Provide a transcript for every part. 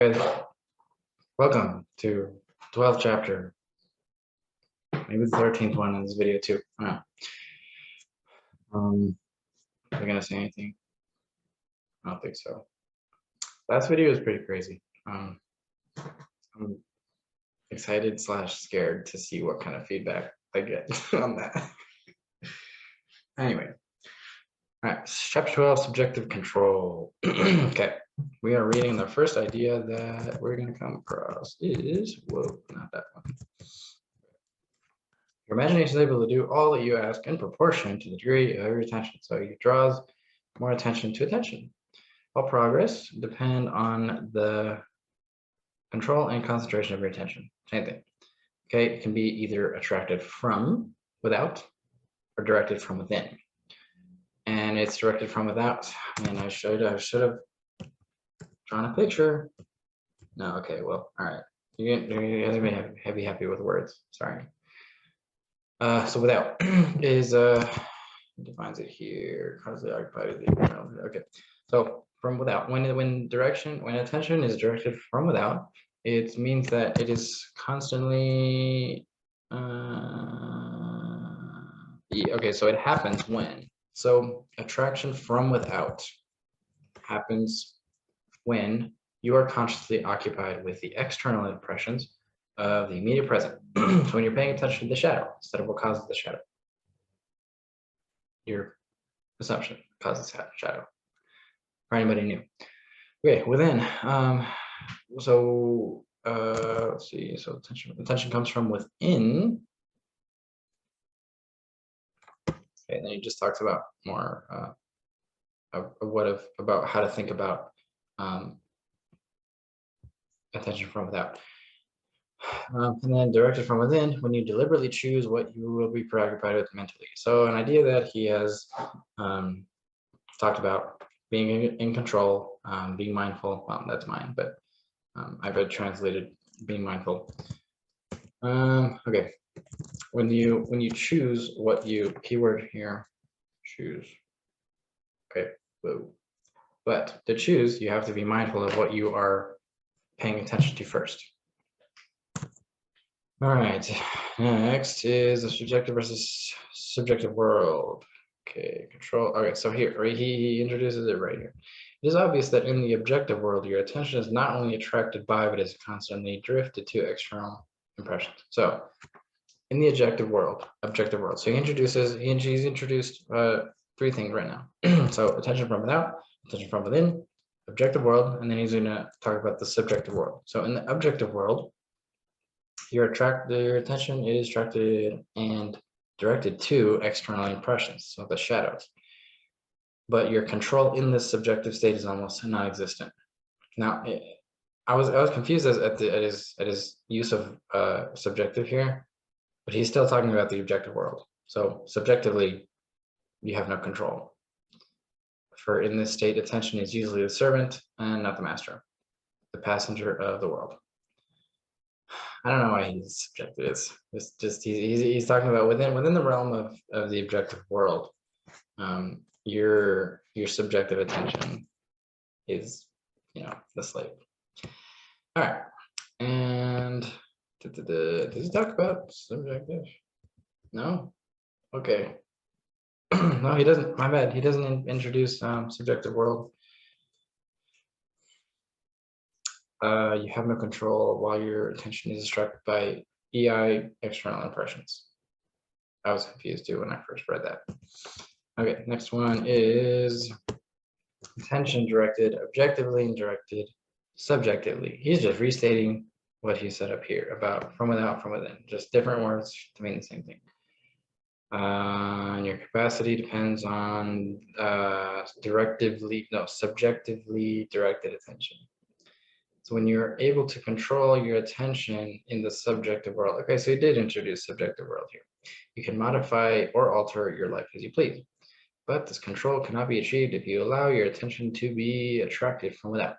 Guys, welcome to 12th chapter. Maybe the 13th one in this video too. I don't know. Are we gonna say anything? I don't think so. Last video was pretty crazy. I'm excited / scared to see what kind of feedback I get on that. Anyway, all right, chapter 12, subjective control. Okay, we are reading the first idea that we're going to come across is, whoa, not that one. Your imagination is able to do all that you ask in proportion to the degree of your attention. So it draws more attention to attention. All progress depend on the control and concentration of your attention. Same thing. Okay, it can be either attracted from without or directed from within. And it's directed from without. And I should have drawn a picture. No, okay, well, all right. You're gonna be happy with words. Sorry. So without is defines it here. Constantly occupied with the okay. So from without, when attention is directed from without, it means that it is constantly okay, so it happens when. So attraction from without happens when you are consciously occupied with the external impressions of the immediate present. So when you're paying attention to the shadow instead of what causes the shadow. Your assumption causes shadow. For anybody new. Okay, within. Let's see. So attention comes from within. Okay, and then he just talks about more about how to think about attention from without. And then directed from within, when you deliberately choose what you will be preoccupied with mentally. So an idea that he has talked about being in control, being mindful. Well, that's mine, but I've read translated being mindful. Okay, when you choose what you keyword here, choose. Okay, whoa. But to choose, you have to be mindful of what you are paying attention to first. All right, next is the subjective versus subjective world. Okay, control. Okay, so here, right, he introduces it right here. It is obvious that in the objective world, your attention is not only attracted by, but is constantly drifted to external impressions. So in the objective world, so he's introduced three things right now. So attention from without, attention from within, objective world, and then he's going to talk about the subjective world. So in the objective world, your attention is attracted and directed to external impressions, so the shadows. But your control in this subjective state is almost non-existent. Now, I was confused at his use of subjective here, but he's still talking about the objective world. So subjectively, you have no control. For in this state, attention is usually the servant and not the master, the passenger of the world. I don't know why he's subjective. It's just he's talking about within the realm of the objective world. Your subjective attention is, the slave. All right, and does he talk about subjective? No. Okay. No, he doesn't. My bad. He doesn't introduce subjective world. You have no control while your attention is distracted by EI external impressions. I was confused too when I first read that. Okay, next one is attention directed objectively and directed subjectively. He's just restating what he said up here about from without, from within, just different words to mean the same thing. And your capacity depends on subjectively directed attention. So when you're able to control your attention in the subjective world, okay, so he did introduce subjective world here. You can modify or alter your life as you please, but this control cannot be achieved if you allow your attention to be attracted from without.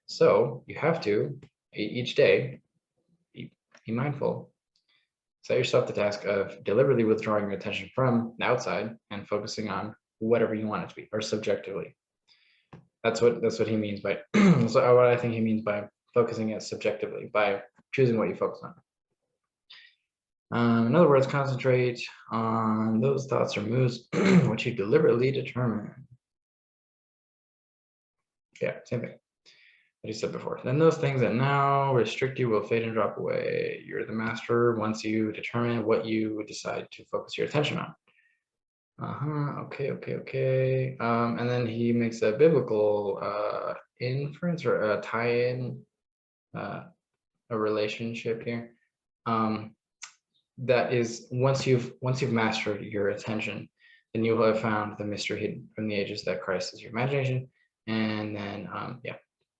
So you have to, each day, be mindful. Set yourself the task of deliberately withdrawing your attention from the outside and focusing on whatever you want it to be, or subjectively. That's what he means by, so what I think he means by focusing it subjectively by choosing what you focus on. In other words, concentrate on those thoughts or moods which you deliberately determine. Yeah, same thing that you said before. Then those things that now restrict you will fade and drop away. You're the master once you determine what you decide to focus your attention on. Okay. And then he makes a biblical inference or a tie-in, a relationship here. That is, once you've mastered your attention, then you will have found the mystery hidden from the ages that Christ is your imagination, and then yeah,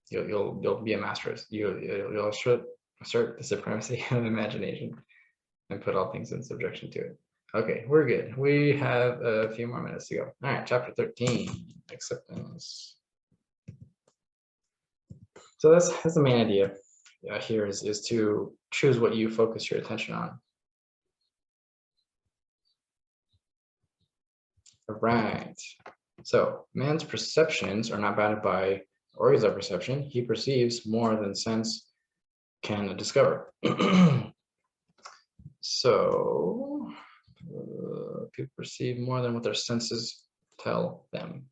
you'll be a master. You'll assert the supremacy of imagination and put all things in subjection to it. Okay, we're good. We have a few more minutes to go. All right, chapter 13, acceptance. So that's the main idea here is to choose what you focus your attention on. All right. So man's perceptions are not bounded by organs of perception. He perceives more than sense can discover. So people perceive more than what their senses tell them.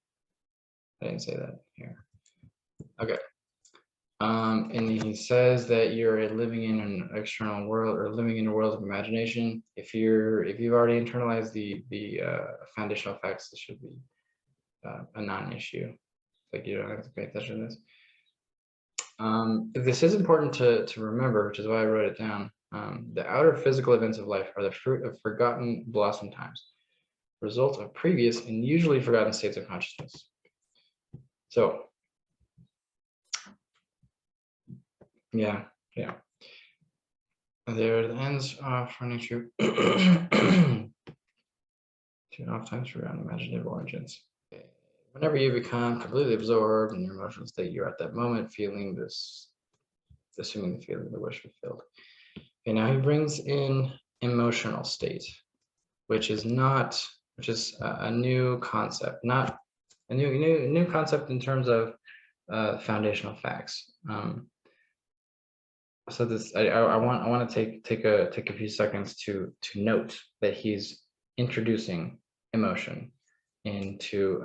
I didn't say that here. Okay. And he says that you're living in an external world or living in a world of imagination. If you've already internalized the foundational facts, this should be a non-issue. Like you don't have to pay attention to this. This is important to remember, which is why I wrote it down. The outer physical events of life are the fruit of forgotten blossom times, result of previous and usually forgotten states of consciousness. So yeah. There the ends for nature. Two oftentimes forgotten imaginative origins. Whenever you become completely absorbed in your emotional state, you're at that moment feeling this, assuming the feeling, the wish fulfilled. Okay, now he brings in emotional state, which is a new concept, not a new concept in terms of foundational facts. So this, I want to take a few seconds to note that he's introducing emotion into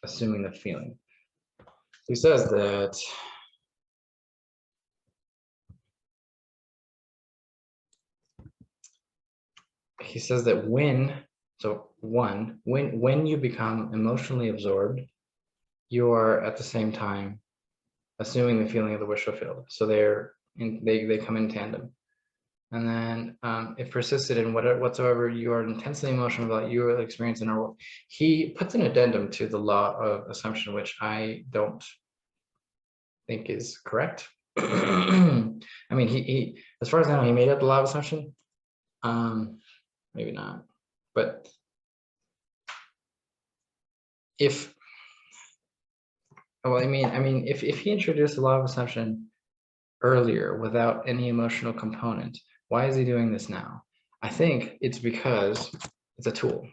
assuming the feeling. He says that when you become emotionally absorbed, you are at the same time assuming the feeling of the wish fulfilled. So they come in tandem. And then if persisted in whatsoever you are intensely emotional about, you will experience in our world. He puts an addendum to the law of assumption, which I don't think is correct. I mean, he as far as I know, he made up the law of assumption. Maybe not, but if he introduced the law of assumption earlier without any emotional component, why is he doing this now? I think it's because it's a tool.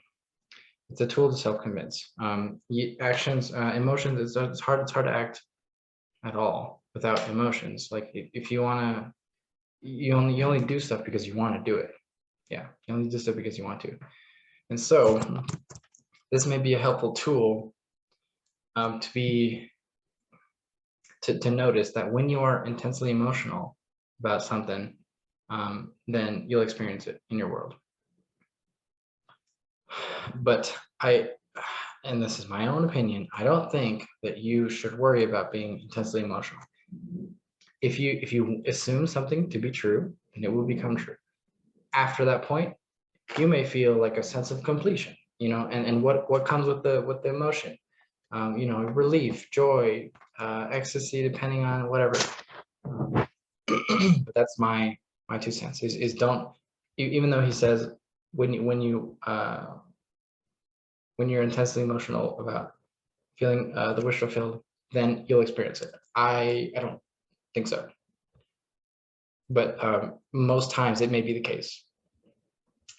It's a tool to self-convince. Actions, emotions. It's hard to act at all without emotions. Like if you wanna, you only do stuff because you want to do it. Yeah, you only do stuff because you want to. And so this may be a helpful tool to notice that when you are intensely emotional about something, then you'll experience it in your world. But and this is my own opinion, I don't think that you should worry about being intensely emotional. If you assume something to be true, then it will become true. After that point, you may feel like a sense of completion, and what comes with the emotion, relief, joy, ecstasy, depending on whatever. But that's my 2 cents. Is don't, even though he says when you're intensely emotional about feeling the wish fulfilled, then you'll experience it. I don't think so, but most times it may be the case.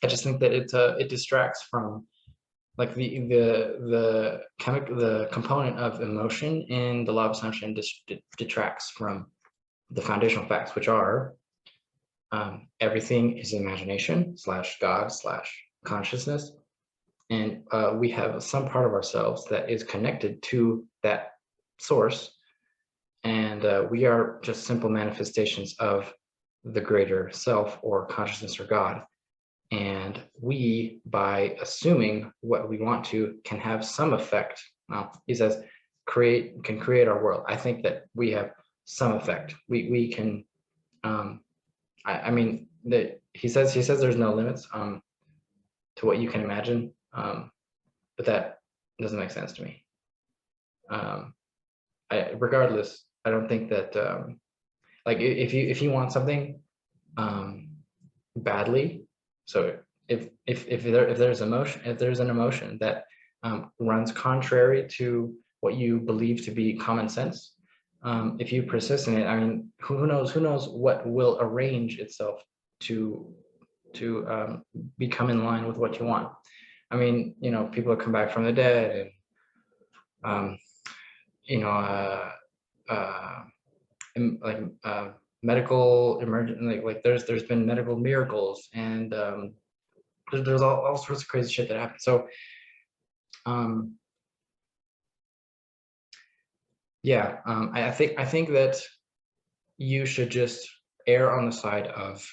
I just think that it distracts from, like, the component of emotion in the law of assumption detracts from the foundational facts, which are everything is imagination / God / consciousness. And we have some part of ourselves that is connected to that source. And we are just simple manifestations of the greater self or consciousness or God. And we, by assuming what we want to, can have some effect. Well, he says, can create our world. I think that we have some effect. We can, I mean, that he says there's no limits to what you can imagine, but that doesn't make sense to me. Regardless, I don't think that like if you want something badly, so if there's an emotion that runs contrary to what you believe to be common sense, if you persist in it, I mean, who knows what will arrange itself to become in line with what you want. I mean, you know, people come back from the dead, and you know, like medical emergent, like there's been medical miracles, and there's all sorts of crazy shit that happens. So yeah, I think that you should just err on the side of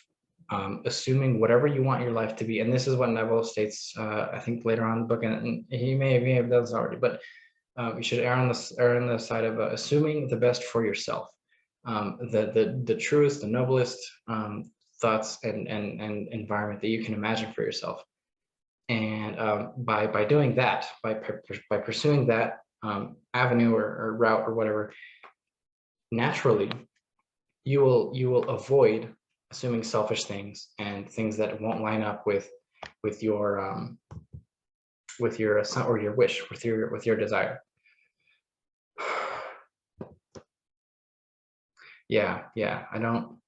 assuming whatever you want your life to be. And this is what Neville states, I think later on in the book, and he may have done this already, but you should err on the side of assuming the best for yourself, the truest, the noblest thoughts and environment that you can imagine for yourself. And by doing that, by pursuing that avenue or route or whatever, naturally you will avoid assuming selfish things and things that won't line up with your or your wish, with your desire. Yeah, I don't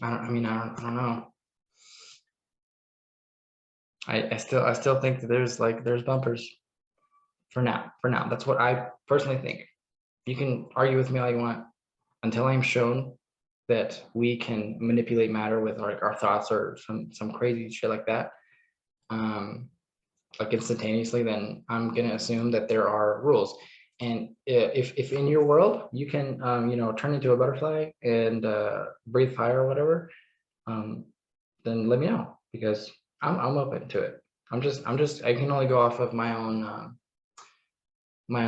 know. I still think that there's bumpers for now. That's what I personally think. You can argue with me all you want until I'm shown that we can manipulate matter with our thoughts or some crazy shit like that, like instantaneously. Then I'm gonna assume that there are rules. And if in your world you can you know, turn into a butterfly and breathe fire or whatever, then let me know, because I'm open to it. I can only go off of my own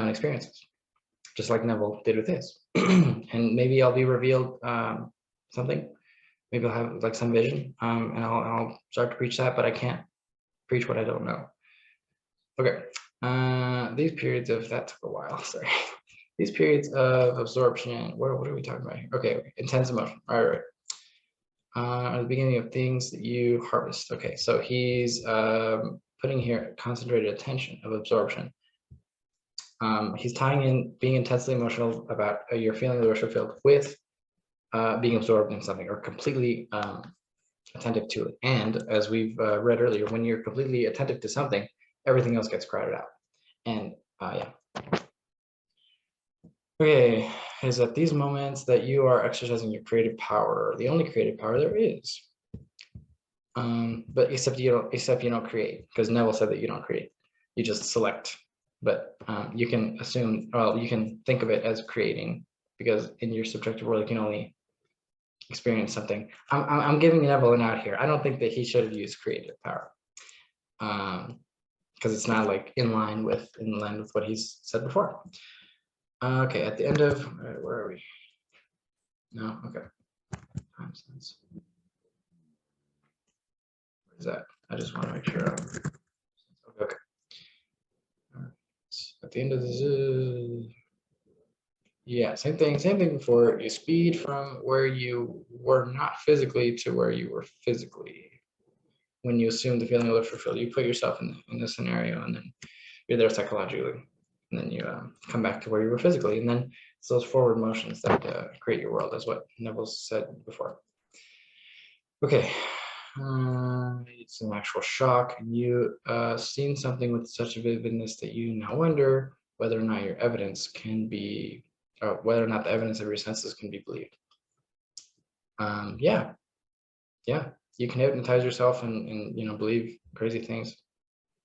experiences, just like Neville did with his. And maybe I'll be revealed something. Maybe I'll have like some vision, and I'll start to preach that, but I can't preach what I don't know. Okay, these periods of, that took a while, sorry. These periods of absorption, what are we talking about here? Okay, intense emotion, all right. At the beginning of things that you harvest. Okay, so he's putting here concentrated attention of absorption. He's tying in being intensely emotional about your feeling of the ritual field with being absorbed in something or completely attentive to it. And as we've read earlier, when you're completely attentive to something, everything else gets crowded out. And yeah. Okay, is at these moments that you are exercising your creative power, the only creative power there is. But except you don't create, because Neville said that you don't create, you just select. But you can assume, well, you can think of it as creating, because in your subjective world you can only experience something. I'm giving Neville an out here. I don't think that he should have used creative power, because it's not like in line with what he's said before. Okay, at the end of, where are we? No, okay. Time sense. What is that? I just want to make sure. Okay. At the end of this, yeah, same thing before. You speed from where you were not physically to where you were physically. When you assume the feeling of fulfilled, you put yourself in the scenario, and then you're there psychologically, and then you come back to where you were physically, and then it's those forward motions that create your world, is what Neville said before. Okay, it's an actual shock. You seen something with such a vividness that you now wonder whether or not your evidence can be, or whether or not the evidence of your senses can be believed. Yeah, you can hypnotize yourself and believe crazy things.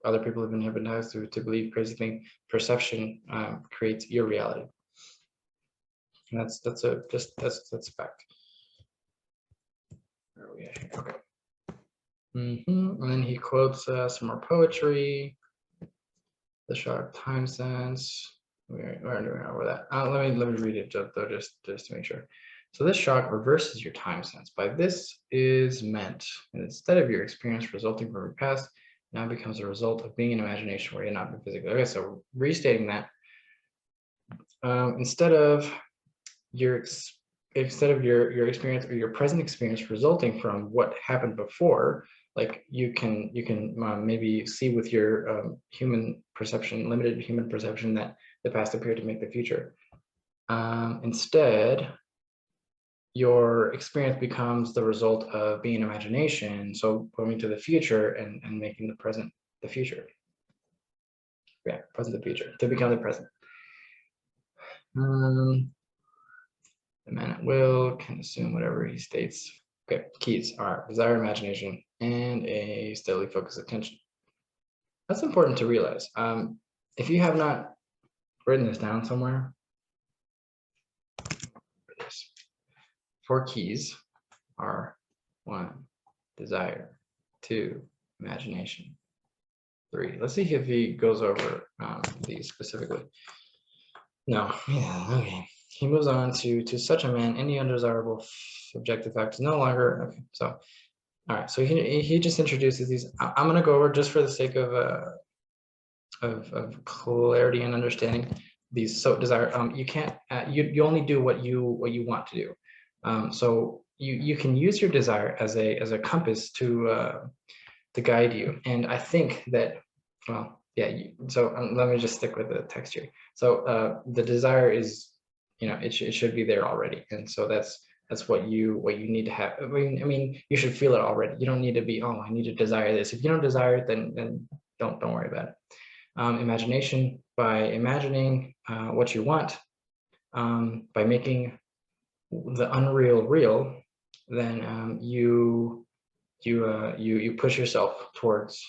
Other people have been hypnotized to believe crazy things. Perception creates your reality. And that's a fact. Where are we at here? Okay. And then he quotes some more poetry. The sharp time sense. Where are that? Let me read it though, just to make sure. So this shock reverses your time sense. By this is meant, and instead of your experience resulting from your past, now becomes a result of being in imagination where you're not been physically. Okay, so restating that, instead of your experience or your present experience resulting from what happened before, like you can maybe see with your human perception, limited human perception, that the past appeared to make the future. Instead, your experience becomes the result of being in imagination, so going to the future and making the present the future. Yeah, present the future to become the present. The man at will can assume whatever he states. Okay, keys are desire, imagination, and a steadily focused attention. That's important to realize. If you have not written this down somewhere, 4 keys are 1, desire, 2, imagination, 3. Let's see if he goes over these specifically. No, yeah, okay. He moves on to such a man, any undesirable subjective fact is no longer, okay, so, all right, so he just introduces these. I'm gonna go over, just for the sake of clarity and understanding, these. So desire, you can't, you only do what you want to do. So you can use your desire as a compass to guide you. And I think that, well, yeah, so let me just stick with the text here. So the desire is, it should be there already. And so that's what you need to have. I mean, you should feel it already. You don't need to be, oh, I need to desire this. If you don't desire it, then don't worry about it. Imagination, by imagining what you want, by making the unreal real, then you push yourself towards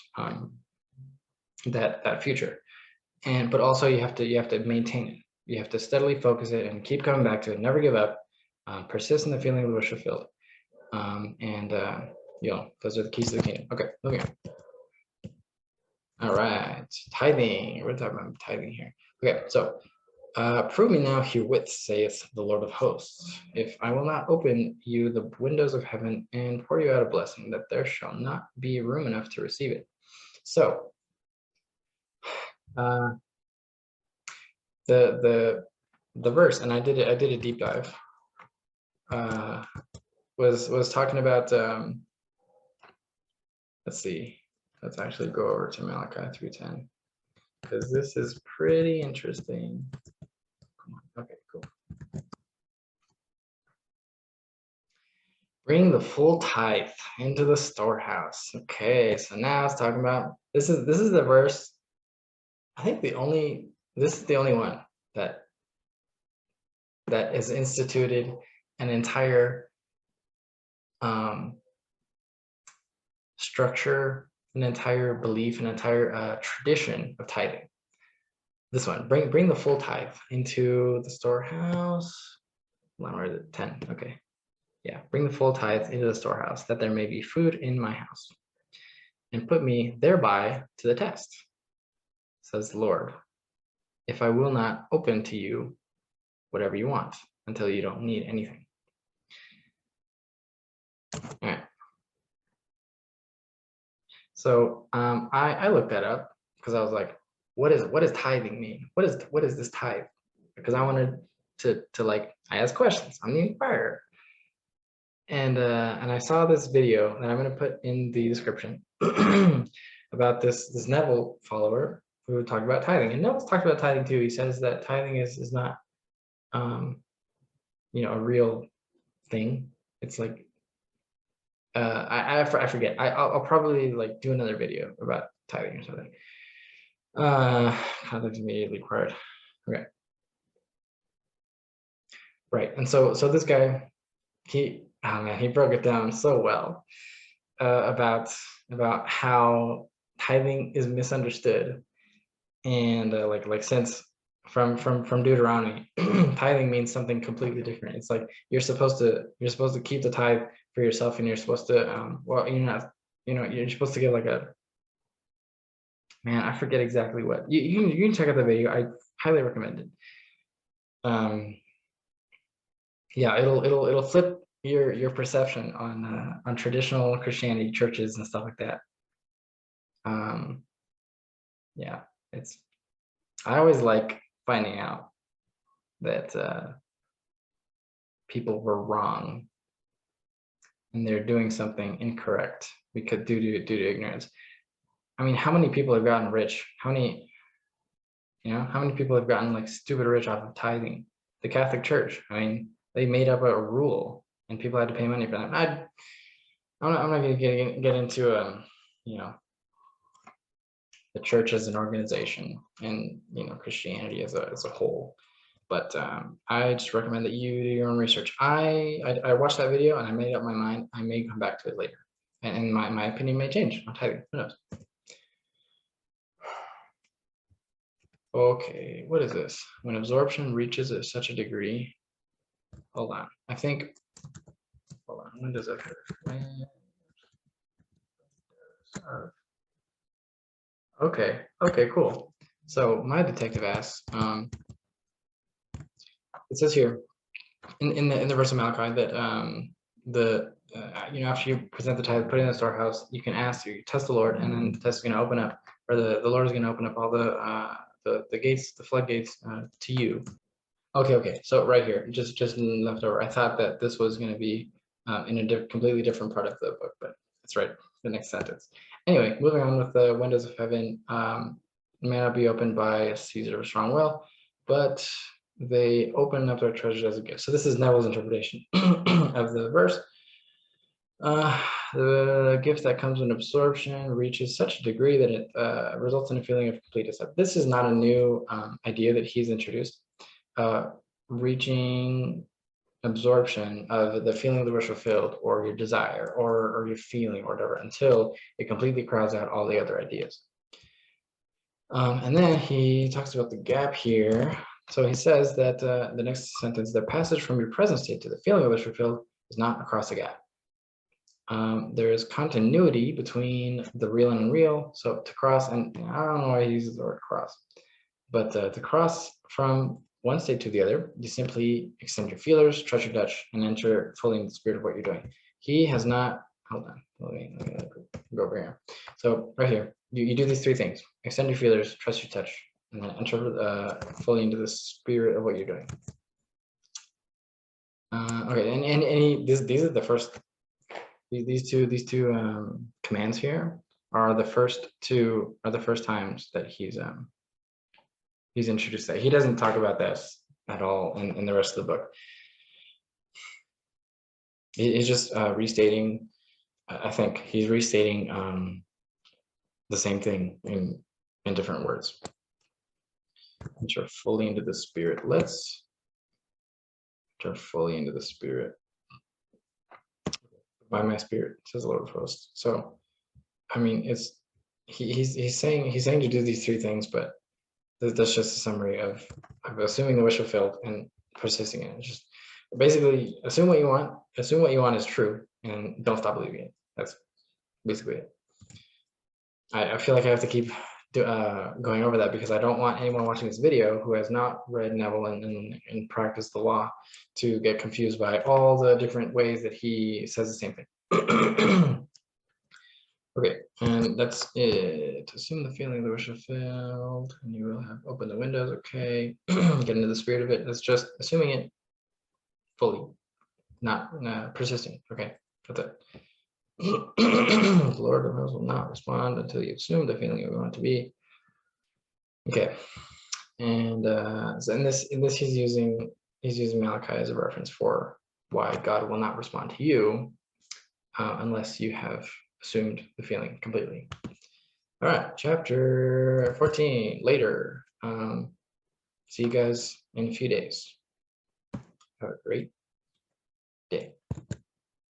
that future. But also you have to maintain it. You have to steadily focus it and keep coming back to it. Never give up. Persist in the feeling of the wish fulfilled. Those are the keys to the kingdom. Okay, moving on. All right, tithing. We're talking about tithing here. Okay, so prove me now herewith, saith the Lord of hosts, if I will not open you the windows of heaven and pour you out a blessing, that there shall not be room enough to receive it. So the verse, and I did a deep dive, was talking about, let's see, let's actually go over to Malachi 3:10, because this is pretty interesting. Okay, cool. Bring the full tithe into the storehouse. Okay, so now it's talking about, this is the verse. I think this is the only one that has instituted an entire structure, an entire belief, an entire tradition of tithing. This one, bring the full tithe into the storehouse. Where is it? 10. Okay. Yeah, bring the full tithe into the storehouse, that there may be food in my house, and put me thereby to the test, says the Lord, if I will not open to you whatever you want until you don't need anything. All right. So I looked that up because I was like, what does tithing mean? What is this tithe? Because I wanted to I asked questions. I'm the inquirer. And I saw this video that I'm going to put in the description about this Neville follower who talked about tithing. And Neville's talked about tithing too. He says that tithing is not, a real thing. It's like, I forget. I'll probably do another video about tithing or something. Contact immediately required. Okay. Right. And so this guy, oh man, he broke it down so well about how tithing is misunderstood, and like since from Deuteronomy, tithing means something completely different. It's like you're supposed to keep the tithe for yourself, and you're supposed to well, you're not, you're supposed to give like a, man, I forget exactly what, you can check out the video. I highly recommend it. Yeah, it'll flip your perception on traditional Christianity, churches and stuff like that. Yeah, it's, I always like finding out that people were wrong and they're doing something incorrect because due to ignorance. I mean, how many people have gotten rich? How many people have gotten like stupid rich off of tithing? The Catholic Church. I mean, they made up a rule and people had to pay money for that. I'm not going to get into the church as an organization and Christianity as a whole. But I just recommend that you do your own research. I watched that video and I made up my mind. I may come back to it later, and my opinion may change on tithing. Who knows? Okay, what is this? When absorption reaches such a degree. Hold on. Hold on. When does that occur? Okay. Okay. Cool. So my detective asks. It says here in the verse of Malachi that after you present the tithe, put it in the storehouse, you can ask, you test the Lord, and then the test is going to open up, or the Lord is going to open up all the gates, the floodgates to you. Okay. So right here, just left over. I thought that this was going to be in a completely different part of the book, but it's right, the next sentence. Anyway, moving on with the windows of heaven. May not be opened by Caesar of strong will, but they open up their treasures as a gift. So this is Neville's interpretation of the verse. The gift that comes when absorption reaches such a degree that it results in a feeling of complete acceptance. This is not a new idea that he's introduced. Reaching absorption of the feeling of the wish fulfilled, or your desire, or your feeling, or whatever, until it completely crowds out all the other ideas. And then he talks about the gap here. So he says that the next sentence, the passage from your present state to the feeling of wish fulfilled is not across the gap. There is continuity between the real and unreal. So to cross, and I don't know why he uses the word cross, but to cross from one state to the other, you simply extend your feelers, trust your touch, and enter fully in the spirit of what you're doing. He has not, hold on, let me go over here. So right here, you do these threse things: extend your feelers, trust your touch, and then enter fully into the spirit of what you're doing. Okay, and these are the first. These two commands here are the first times that he's introduced that. He doesn't talk about this at all in the rest of the book. He's just restating. I think he's restating the same thing in different words. Enter fully into the spirit. Let's enter fully into the spirit. By my spirit, says the Lord of hosts. So, I mean, it's he's saying to do these three things, but that's just a summary of assuming the wish fulfilled and persisting in it. Just basically assume what you want is true, and don't stop believing it. That's basically it. I feel like I have to keep going over that because I don't want anyone watching this video who has not read Neville and practiced the law to get confused by all the different ways that he says the same thing. Okay, and that's it. Assume the feeling of the wish fulfilled, and you will have opened the windows. Okay, get into the spirit of it. That's just assuming it fully, not persisting. Okay, that's it. The Lord of hosts will not respond until you assume the feeling you want it to be. Okay, and so in this he's using Malachi as a reference for why God will not respond to you unless you have assumed the feeling completely. All right, chapter 14, later. See you guys in a few days. Have a great